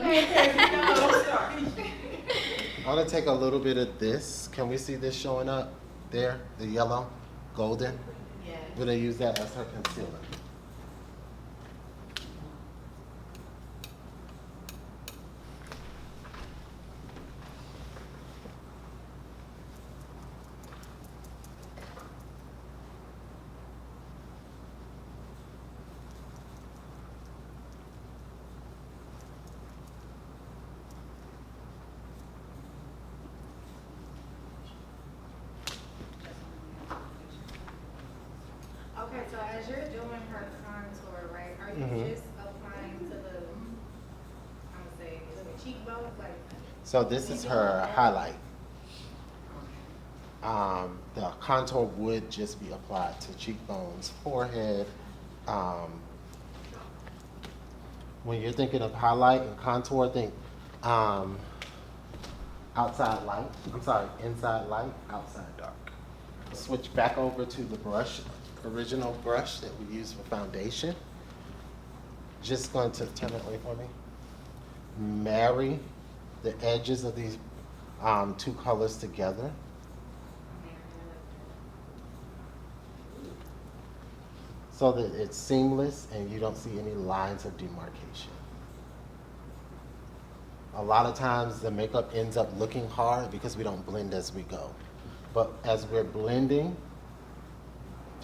I'm gonna take a little bit of this. Can we see this showing up there? The yellow, golden? Yeah. We're gonna use that as her concealer. Okay, so as you're doing her contour, right, are you just applying to the, I'm gonna say, to the cheekbones, like? So this is her highlight. The contour would just be applied to cheekbones, forehead. When you're thinking of highlight and contour, think outside light. I'm sorry, inside light, outside dark. Switch back over to the brush, original brush that we use for foundation. Just going to turn it away for me. Marry the edges of these two colors together. So that it's seamless and you don't see any lines of demarcation. A lot of times the makeup ends up looking hard because we don't blend as we go. But as we're blending,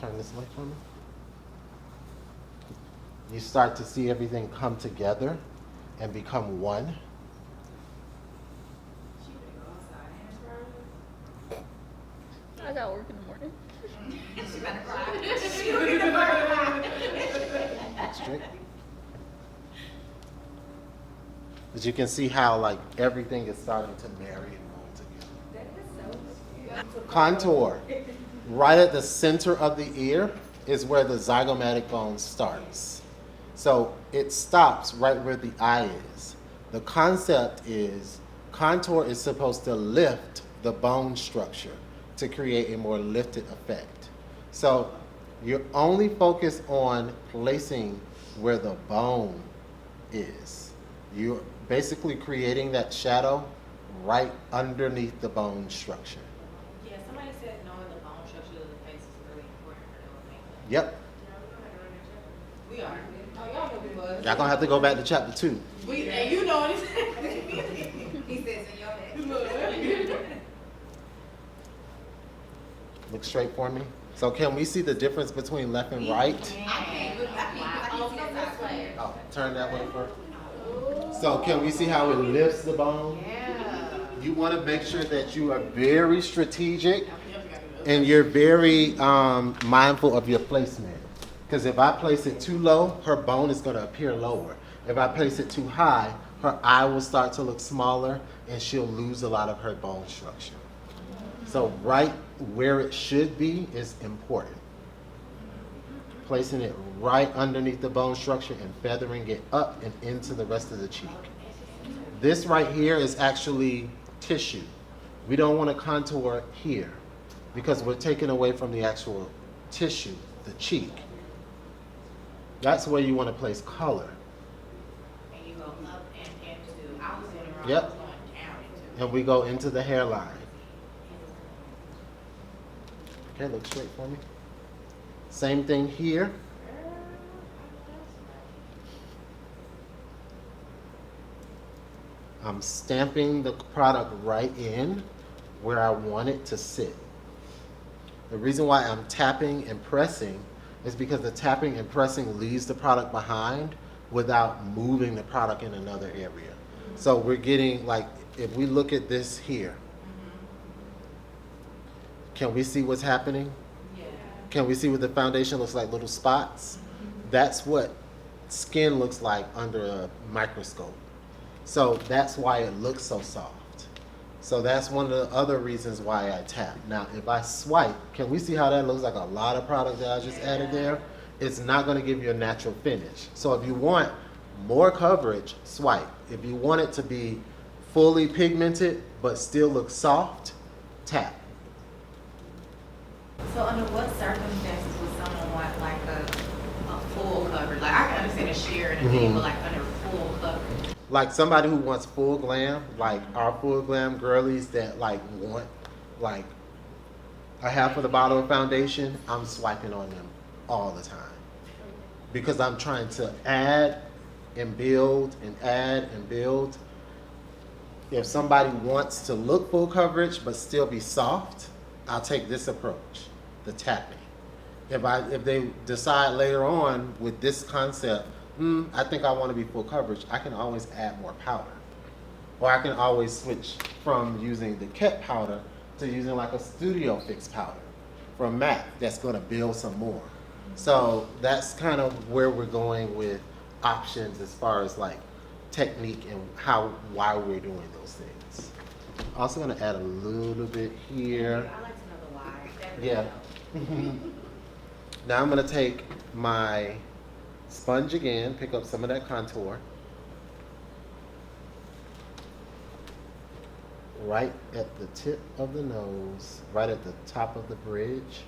turn this way for me. You start to see everything come together and become one. I got work in the morning. She better cry. Straight. As you can see how like everything is starting to marry and mold together. Contour. Right at the center of the ear is where the zygomatic bone starts. So it stops right where the eye is. The concept is contour is supposed to lift the bone structure to create a more lifted effect. So you're only focused on placing where the bone is. You're basically creating that shadow right underneath the bone structure. Yeah, somebody said knowing the bone structure of the face is really important for doing makeup. Yep. We are. Oh, y'all know we was. Y'all gonna have to go back to chapter 2. We, and you know what he says in your head. Look straight for me. So can we see the difference between left and right? I can't look, I can't see that side. Oh, turn that way first. So can we see how it lifts the bone? Yeah. You want to make sure that you are very strategic and you're very mindful of your placement. Because if I place it too low, her bone is going to appear lower. If I place it too high, her eye will start to look smaller and she'll lose a lot of her bone structure. So right where it should be is important. Placing it right underneath the bone structure and feathering it up and into the rest of the cheek. This right here is actually tissue. We don't want to contour here because we're taking away from the actual tissue, the cheek. That's where you want to place color. And you go up and into, I was in the wrong, Yep. I was going down into. And we go into the hairline. Okay, look straight for me. Same thing here. I'm stamping the product right in where I want it to sit. The reason why I'm tapping and pressing is because the tapping and pressing leaves the product behind without moving the product in another area. So we're getting, like, if we look at this here, can we see what's happening? Yeah. Can we see what the foundation looks like, little spots? That's what skin looks like under a microscope. So that's why it looks so soft. So that's one of the other reasons why I tap. Now, if I swipe, can we see how that looks like a lot of product that I just added there? It's not gonna give you a natural finish. So if you want more coverage, swipe. If you want it to be fully pigmented, but still look soft, tap. So under what circumstances would someone want like a full coverage? Like I can understand a sheer and a thing, but like under full coverage. Like somebody who wants full glam, like our full glam girlies that like want like a half of the bottle of foundation, I'm swiping on them all the time. Because I'm trying to add and build and add and build. If somebody wants to look full coverage but still be soft, I'll take this approach, the tapping. If they decide later on with this concept, I think I want to be full coverage, I can always add more powder. Or I can always switch from using the Ket powder to using like a Studio Fix powder from MAC that's going to build some more. So that's kind of where we're going with options as far as like technique and why we're doing those things. Also going to add a little bit here. I like to know the why. That really Yeah. helps. Now I'm going to take my sponge again, pick up some of that contour. Right at the tip of the nose, right at the top of the bridge.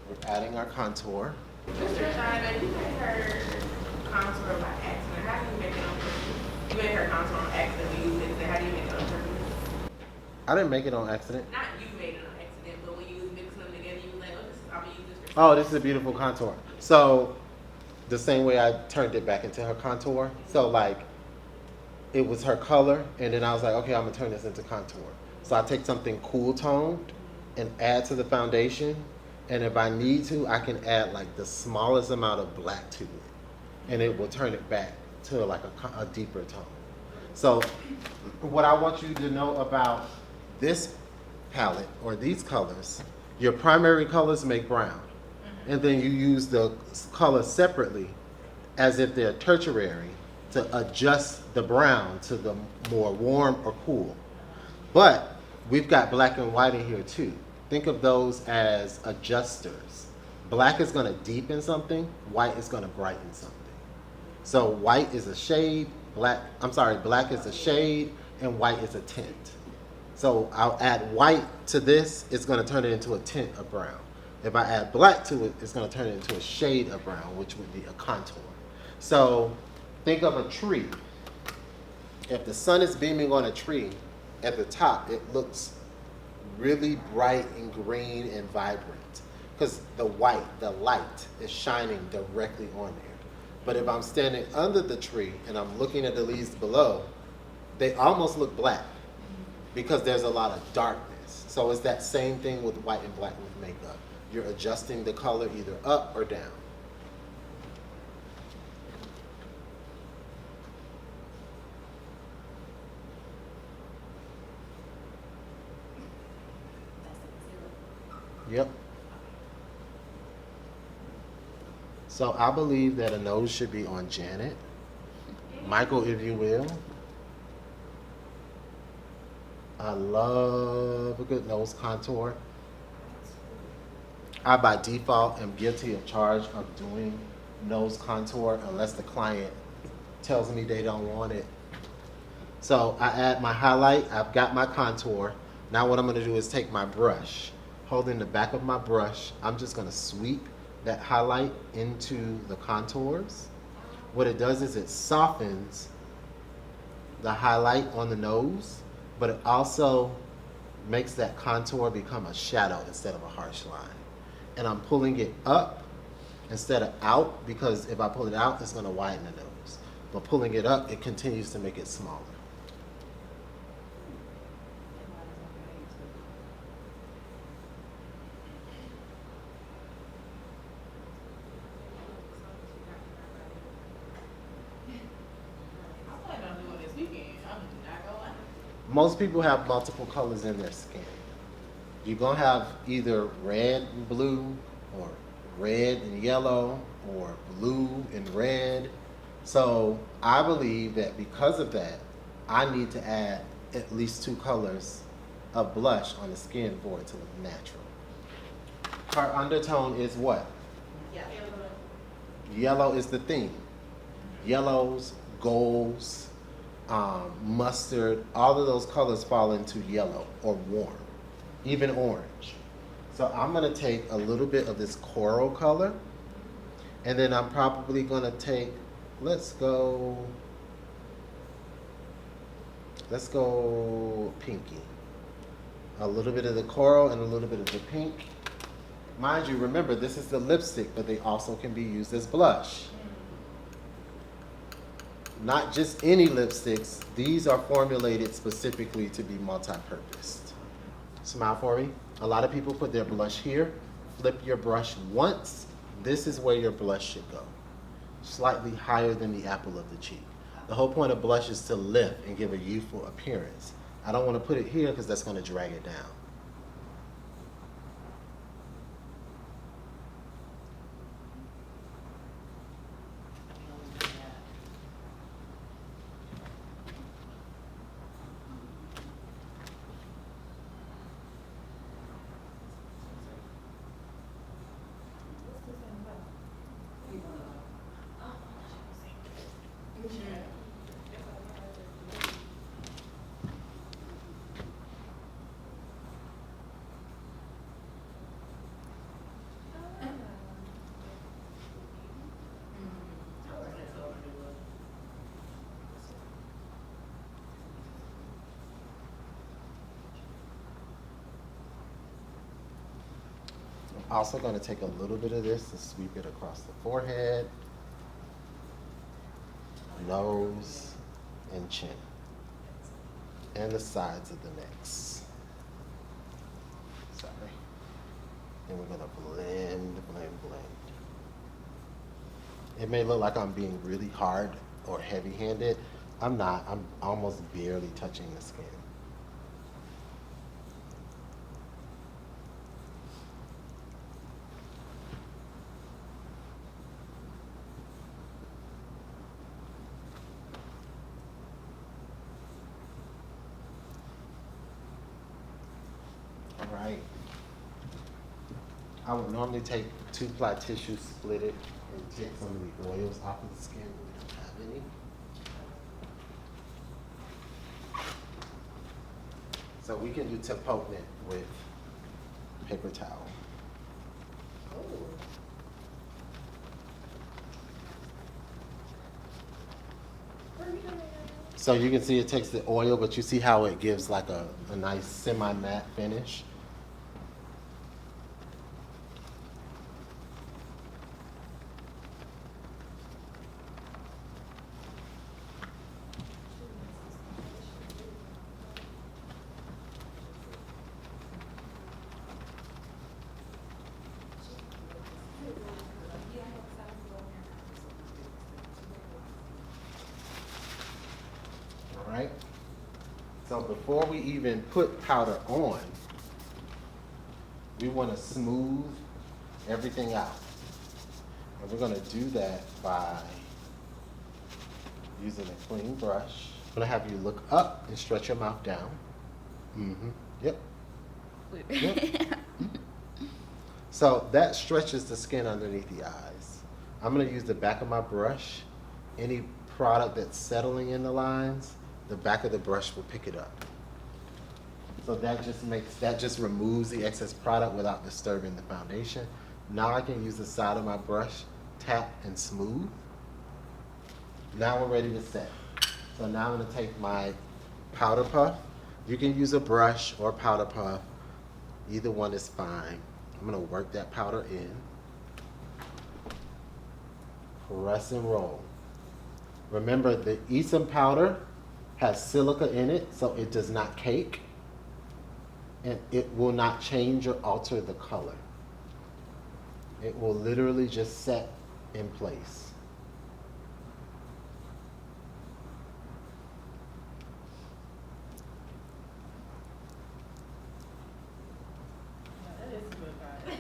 We're adding our contour. Mr. Rashad, you made her contour by accident. How do you make it on purpose? You made her contour on accident. You fixed it. How do you make it on purpose? I didn't make it on accident. Not you made it on accident, but when you was mixing them together, you was like, I'm gonna use this for Oh, this is a beautiful contour. So the same way I turned it back into her contour. So like it was her color and then I was like, okay, I'm gonna turn this into contour. So I take something cool toned and add to the foundation. And if I need to, I can add like the smallest amount of black to it. And it will turn it back to like a deeper tone. So what I want you to know about this palette or these colors, your primary colors make brown. And then you use the colors separately as if they're tertiary to adjust the brown to the more warm or cool. But we've got black and white in here too. Think of those as adjusters. Black is going to deepen something, white is going to brighten something. So white is a shade, black is a shade, and white is a tint. So I'll add white to this, it's going to turn it into a tint of brown. If I add black to it, it's going to turn it into a shade of brown, which would be a contour. So think of a tree. If the sun is beaming on a tree, at the top, it looks really bright and green and vibrant because the light is shining directly on there. But if I'm standing under the tree and I'm looking at the leaves below, they almost look black because there's a lot of darkness. So it's that same thing with white and black with makeup. You're adjusting the color either up or down. Yep. So I believe that a nose should be on Janet. Michael, if you will. I love a good nose contour. I, by default, am guilty of charge of doing nose contour unless the client tells me they don't want it. So I add my highlight. I've got my contour. Now what I'm going to do is take my brush. Holding the back of my brush, I'm just going to sweep that highlight into the contours. What it does is it softens the highlight on the nose, but it also makes that contour become a shadow instead of a harsh line. And I'm pulling it up instead of out, because if I pull it out, it's going to widen the nose. But pulling it up, it continues to make it smaller. I plan on doing this weekend. I'm not gonna lie. Most people have multiple colors in their skin. You're going to have either red and blue, or red and yellow, or blue and red. So I believe that because of that, I need to add at least 2 colors of blush on the skin for it to look natural. Her undertone is what? Yeah. Yellow is the theme. Yellows, golds, mustard, all of those colors fall into yellow or warm, even orange. So I'm gonna take a little bit of this coral color, and then I'm probably gonna take, let's go pinky. A little bit of the coral and a little bit of the pink. Mind you, remember, this is the lipstick, but they also can be used as blush. Not just any lipsticks. These are formulated specifically to be multi-purposed. Smile for me. A lot of people put their blush here. Flip your brush once. This is where your blush should go. Slightly higher than the apple of the cheek. The whole point of blush is to lift and give a youthful appearance. I don't want to put it here because that's going to drag it down. I'm also going to take a little bit of this and sweep it across the forehead, nose, and chin, and the sides of the necks. Sorry. And we're going to blend. It may look like I'm being really hard or heavy-handed. I'm not. I'm almost barely touching the skin. All right. I would normally take 2-ply tissue, split it, and take some of the oils off of the skin. We don't have any. So we can do Tempotent with paper towel. So you can see it takes the oil, but you see how it gives like a nice semi-matte finish. Right? So before we even put powder on, we want to smooth everything out. And we're going to do that by using a clean brush. I'm going to have you look up and stretch your mouth down. Mm-hmm. Yep. Yep. So that stretches the skin underneath the eyes. I'm going to use the back of my brush. Any product that's settling in the lines, the back of the brush will pick it up. So that just removes the excess product without disturbing the foundation. Now I can use the side of my brush, tap and smooth. Now we're ready to set. So now I'm going to take my powder puff. You can use a brush or powder puff. Either one is fine. I'm going to work that powder in. Press and roll. Remember, the Epsom powder has silica in it, so it does not cake, and it will not change or alter the color. It will literally just set in place. That is good, guys.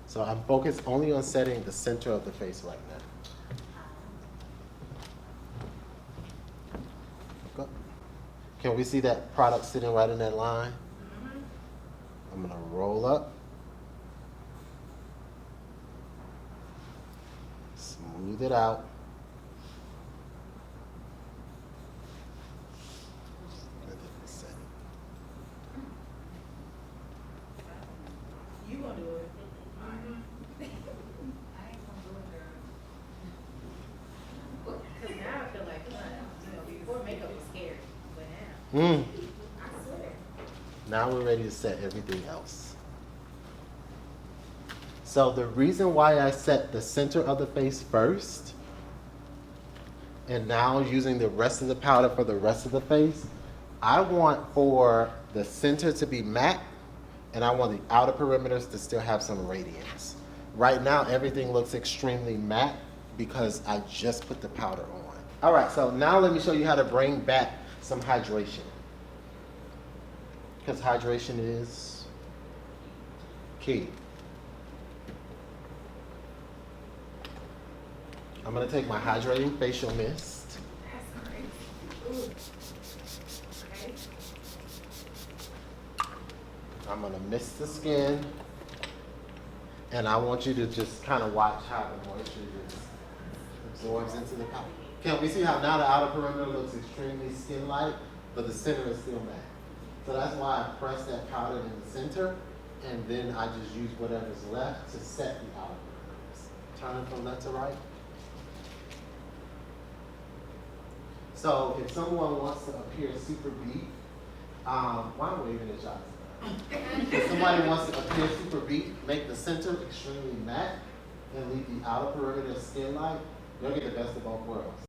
So I'm focused only on setting the center of the face right now. Look up. Can we see that product sitting right in that line? I'm gonna roll up. Smooth it out. And then set it. You gonna do it? I ain't gonna do it, girl. Cause now I feel like, before makeup was scary, but now, Mm. I swear. Now we're ready to set everything else. So the reason why I set the center of the face first, and now using the rest of the powder for the rest of the face, I want for the center to be matte, and I want the outer perimeters to still have some radiance. Right now, everything looks extremely matte because I just put the powder on. All right, so now let me show you how to bring back some hydration. Because hydration is key. I'm gonna take my hydrating facial mist. That's crazy. Ooh. Okay. I'm gonna mist the skin. And I want you to just kind of watch how the moisture just absorbs into the powder. Can we see how now the outer perimeter looks extremely skin-like, but the center is still matte? So that's why I press that powder in the center, and then I just use whatever's left to set the outer perimeters. Turn from left to right. So if someone wants to appear super beat, why am I waving at y'all? If somebody wants to appear super beat, make the center extremely matte and leave the outer perimeter skin-like, you'll get the best of both worlds.